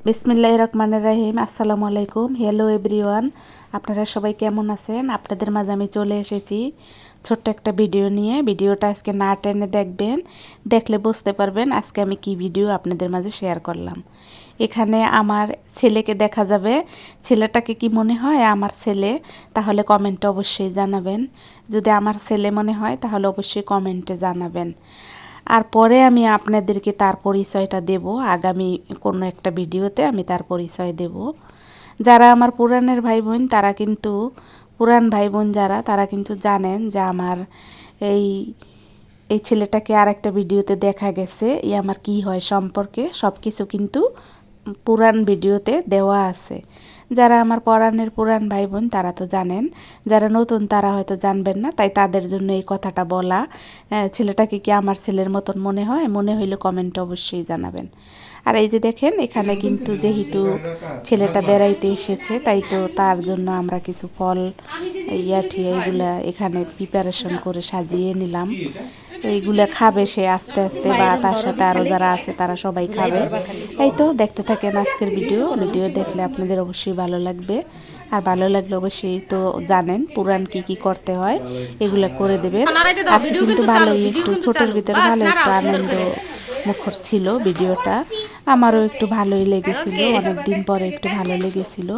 বিসমিল্লাহির রহমানির রহিম। আসসালামু আলাইকুম। হ্যালো এভরিওয়ান, আপনারা সবাই কেমন আছেন? আপনাদের মাঝে আমি চলে এসেছি ছোট্ট একটা ভিডিও নিয়ে। ভিডিওটা আজকে না টেনে দেখবেন, দেখলে বুঝতে পারবেন আজকে আমি কি ভিডিও আপনাদের মাঝে শেয়ার করলাম। এখানে আমার ছেলেকে দেখা যাবে। ছেলেটাকে কি মনে হয় আমার ছেলে? তাহলে কমেন্টে অবশ্যই জানাবেন। যদি আমার ছেলে মনে হয় তাহলে অবশ্যই কমেন্টে জানাবেন। আর পরে আমি আপনাদেরকে তার পরিচয়টা দেব। আগামী কোনো একটা ভিডিওতে আমি তার পরিচয় দেব। যারা আমার পুরানের ভাই বোন তারা কিন্তু পুরান ভাই বোন যারা তারা কিন্তু জানেন যে আমার এই এই ছেলেটাকে আর একটা ভিডিওতে দেখা গেছে। আমার কি হয় সম্পর্কে সব কিছু কিন্তু পুরান ভিডিওতে দেওয়া আছে। যারা আমার পরাণের পুরান ভাই বোন তারা তো জানেন, যারা নতুন তারা হয়তো জানবেন না, তাই তাদের জন্য এই কথাটা বলা। ছেলেটাকে কি আমার ছেলের মতন মনে হয়? মনে হইলে কমেন্টে অবশ্যই জানাবেন। আর এই যে দেখেন এখানে কিন্তু যেহেতু ছেলেটা বেড়াইতে এসেছে তাই তো তার জন্য আমরা কিছু ফল ইয়াঠিয়া এইগুলা এখানে প্রিপারেশন করে সাজিয়ে নিলাম। এইগুলা খাবে সে আস্তে আস্তে, বা তার সাথে আরও যারা আছে তারা সবাই খাবে। এই তো দেখতে থাকেন আজকের ভিডিও দেখলে আপনাদের অবশ্যই ভালো লাগবে। আর ভালো লাগলে অবশ্যই তো জানেন পুরান কি করতে হয়, এগুলো করে দেবেন। আজকে কিন্তু ভালোই একটু ছোটোর ভিতরে ভালো একটু আনন্দ মুখর ছিল ভিডিওটা। আমারও একটু ভালোই লেগেছিল, অনেক দিন পরে একটু ভালো লেগেছিল।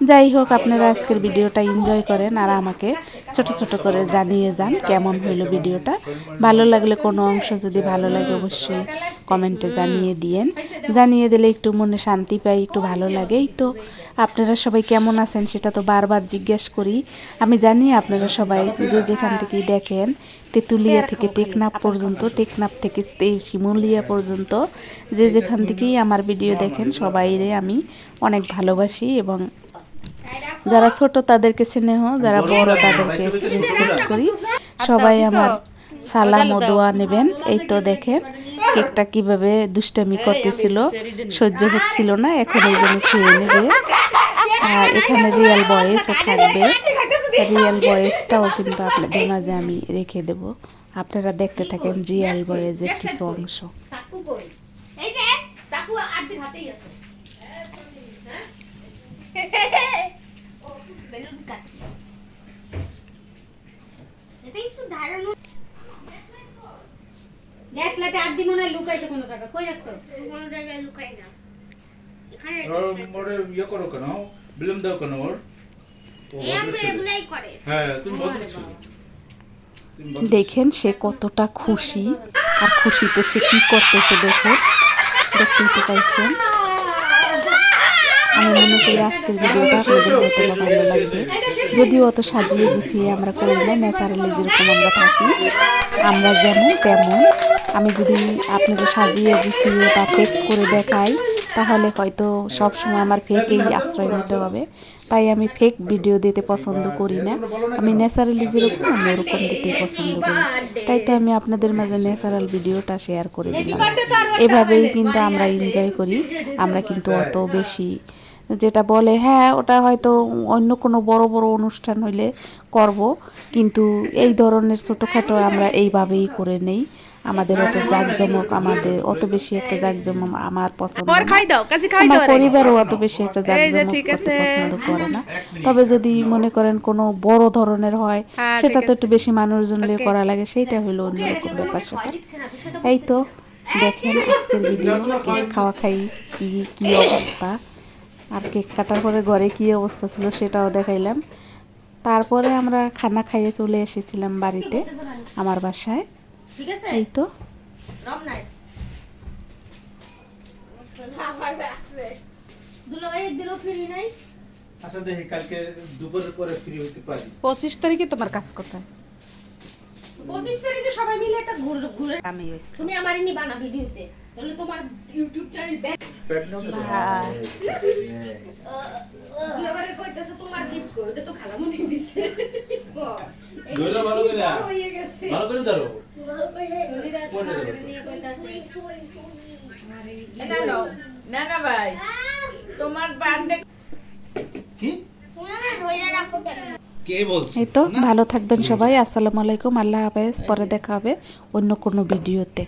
যাই হোক, আপনারা আজকের ভিডিওটা এনজয় করেন আর আমাকে ছোট ছোট করে জানিয়ে যান কেমন হইলো ভিডিওটা। ভালো লাগলে কোনো অংশ যদি ভালো লাগে অবশ্যই কমেন্টে জানিয়ে দিয়েন। জানিয়ে দিলে একটু মনে শান্তি পাই, একটু ভালো লাগে। এই তো আপনারা সবাই কেমন আছেন সেটা তো বারবার জিজ্ঞেস করি। আমি জানি আপনারা সবাই যে যেখান থেকেই দেখেন, তেঁতুলিয়া থেকে টেকনাফ পর্যন্ত, টেকনাফ থেকে শিমুলিয়া পর্যন্ত যে যেখান থেকেই আমার ভিডিও দেখেন সবাইরে আমি অনেক ভালোবাসি। এবং যারা ছোট তাদেরকে স্নেহ, যারা বড় তাদেরকে রেসপেক্ট করি। সবাই আমার সালাম ও দোয়া নেবেন। এই তো দেখেন কেকটা কিভাবে দুষ্টামি করতেছিল, সহ্য হচ্ছিল না, এখন এই জন্য খেয়ে নেবে। আর এখানে রিয়েল ভয়েসও থাকবে, রিয়েল ভয়েসটাও কিন্তু আপনাদের মাঝে আমি রেখে দেব। আপনারা দেখতে থাকেন রিয়েল ভয়েসের কিছু অংশ। গ্যাস লাইটে আট দি মনে হয় লুকাইছে কোন জায়গা। কই রাখছো? কোন জায়গায় লুকাই না। এখানে ওরে ইয়ে করো কেন? বিলম্ব দাও কেন ওর? এগুলাই করে। হ্যাঁ, তুমি ভদ্র ছিল। দেখেন সে কতটা খুশি, আর খুশিতে সে কি করতেছে দেখেন, দেখতেই তো পাইছেন। আমি মনে করি আজকের ভিডিওটা আপনাদের হয়তো ভালো লাগবে। যদিও অত সাজিয়ে গুছিয়ে আমরা করি না, ন্যাচারালি যেরকম আমরা থাকি, আমরা যেমন তেমন। আমি যদি আপনাদের সাজিয়ে গুছিয়ে বা ফেক করে দেখাই তাহলে হয়তো সবসময় আমার ফেকেই আশ্রয় নিতে হবে। তাই আমি ফেক ভিডিও দিতে পছন্দ করি না। আমি ন্যাচারালি যেরকম আমি ওরকম দিতেই পছন্দ করি। তাই তো আমি আপনাদের মাঝে ন্যাচারাল ভিডিওটা শেয়ার করে দিলাম। এভাবেই কিন্তু আমরা এনজয় করি। আমরা কিন্তু অত বেশি যেটা বলে হ্যাঁ ওটা হয়তো অন্য কোনো বড় বড় অনুষ্ঠান হইলে করব, কিন্তু এই ধরনের ছোটোখাটো আমরা এইভাবেই করে নেই। আমাদের অত জাঁকজমক, আমাদের অত বেশি একটা জাঁকজমক আমার পছন্দ না। আমার পরিবারও অত বেশি একটা জাঁকজমক করতে পছন্দ করে না। তবে যদি মনে করেন কোনো বড় ধরনের হয় সেটা তো একটু বেশি মানুষজন নিয়ে করা লাগে, সেইটা হলো অন্যরকম ব্যাপার স্যাপার। এই তো দেখেন আজকের ভিডিও, কেক খাওয়া খাই কি কি অবস্থা, আর কেক কাটার পরে ঘরে কী অবস্থা ছিল সেটাও দেখাইলাম। তারপরে আমরা খানা খাইয়ে চলে এসেছিলাম বাড়িতে, আমার বাসায়। এই তো আচ্ছা দেখি কালকে দুপুরের পরে ফ্রি হতে পারি। 25 তারিখে তোমার কাজ কোথায়? 25 তারিখে সবাই মিলে একটা ঘুরে আমি তুমি আমারই নি বানা ভিডিওতে, তাহলে তোমার ইউটিউব চ্যানেল ব্যাক ব্লগারে কইতাছে তোমার গিফট কই, এটা তো খালামণি দিছে। ধরে ভালো করে হয়ে গেছে, ভালো করে ধরো, ভালো করে নিয়ে কইতাছে এটা নাও। না না ভাই তোমার বার্থডে কি কে বলছে? এই তো ভালো থাকবেন সবাই। আসসালামু আলাইকুম, আল্লাহ হাফেজ। পরে দেখা হবে অন্য কোনো ভিডিওতে।